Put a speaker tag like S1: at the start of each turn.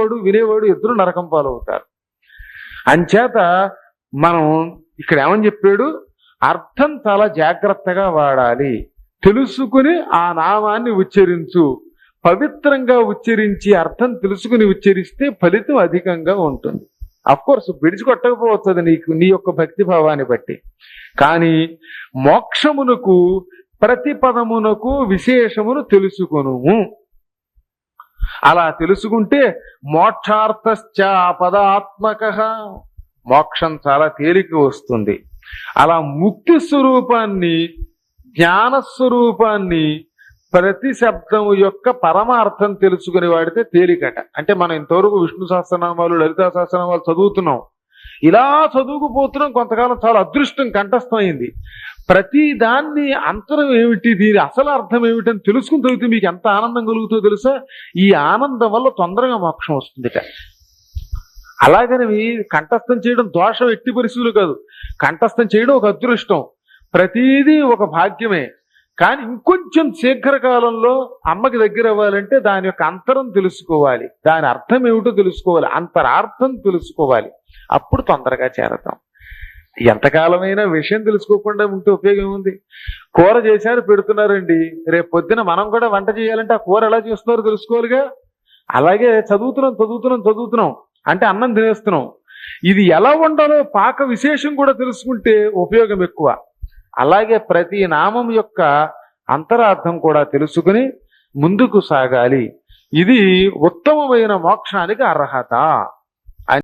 S1: చెప్పేవాడు వినేవాడు ఇద్దరు నరకం పాలవుతారు. అంచేత మనం ఇక్కడ ఏమని చెప్పాడు, అర్థం చాలా జాగ్రత్తగా వాడాలి, తెలుసుకుని ఆ నామాన్ని ఉచ్చరించు. పవిత్రంగా ఉచ్చరించి అర్థం తెలుసుకుని ఉచ్చరిస్తే ఫలితం అధికంగా ఉంటుంది. అఫ్కోర్స్ విడిచికొట్టకపోవచ్చు అది నీకు నీ యొక్క భక్తి భావాన్ని బట్టి. కానీ మోక్షమునకు ప్రతి పదమునకు విశేషమును తెలుసుకొనుము. అలా తెలుసుకుంటే మోక్షార్థశ్చ పదాత్మక, మోక్షం చాలా తేలిక వస్తుంది. అలా ముక్తి స్వరూపాన్ని జ్ఞానస్వరూపాన్ని ప్రతి శబ్దము యొక్క పరమార్థం తెలుసుకుని వాడితే తేలికట. అంటే మనం ఇంతవరకు విష్ణు సహస్రనామాలు లలితా సహస్రనామాలు చదువుతున్నాం, ఇలా చదువుకుపోతున్నాం, కొంతకాలం చాలా అదృష్టం కంఠస్థమైంది. ప్రతి దాన్ని అంతరం ఏమిటి, దీని అసలు అర్థం ఏమిటని తెలుసుకుని చదివితే మీకు ఎంత ఆనందం కలుగుతుందో తెలుసా. ఈ ఆనందం వల్ల తొందరగా మోక్షం వస్తుందిట. అలాగని కంఠస్థం చేయడం దోషం ఎట్టి పరిస్థితులు కాదు, కంఠస్థం చేయడం ఒక అదృష్టం, ప్రతిదీ ఒక భాగ్యమే. కానీ ఇంకొంచెం శీఘ్రకాలంలో అమ్మకి దగ్గర అవ్వాలంటే దాని యొక్క అంతరం తెలుసుకోవాలి, దాని అర్థం ఏమిటో తెలుసుకోవాలి, అంతరార్థం తెలుసుకోవాలి, అప్పుడు తొందరగా చేరతాం. ఎంతకాలమైనా విషయం తెలుసుకోకుండా ఉంటే ఉపయోగం ఉంది. కూర చేశారు పెడుతున్నారండి, రేపు పొద్దున మనం కూడా వంట చేయాలంటే ఆ కూర ఎలా చేస్తున్నారో తెలుసుకోవాలిగా. అలాగే చదువుతున్నాం అంటే అన్నం తినేస్తున్నాం, ఇది ఎలా వండాలో పాక విశేషం కూడా తెలుసుకుంటే ఉపయోగం ఎక్కువ. అలాగే ప్రతి నామం యొక్క అంతరార్థం కూడా తెలుసుకుని ముందుకు సాగాలి. ఇది ఉత్తమమైన మోక్షానికి అర్హత.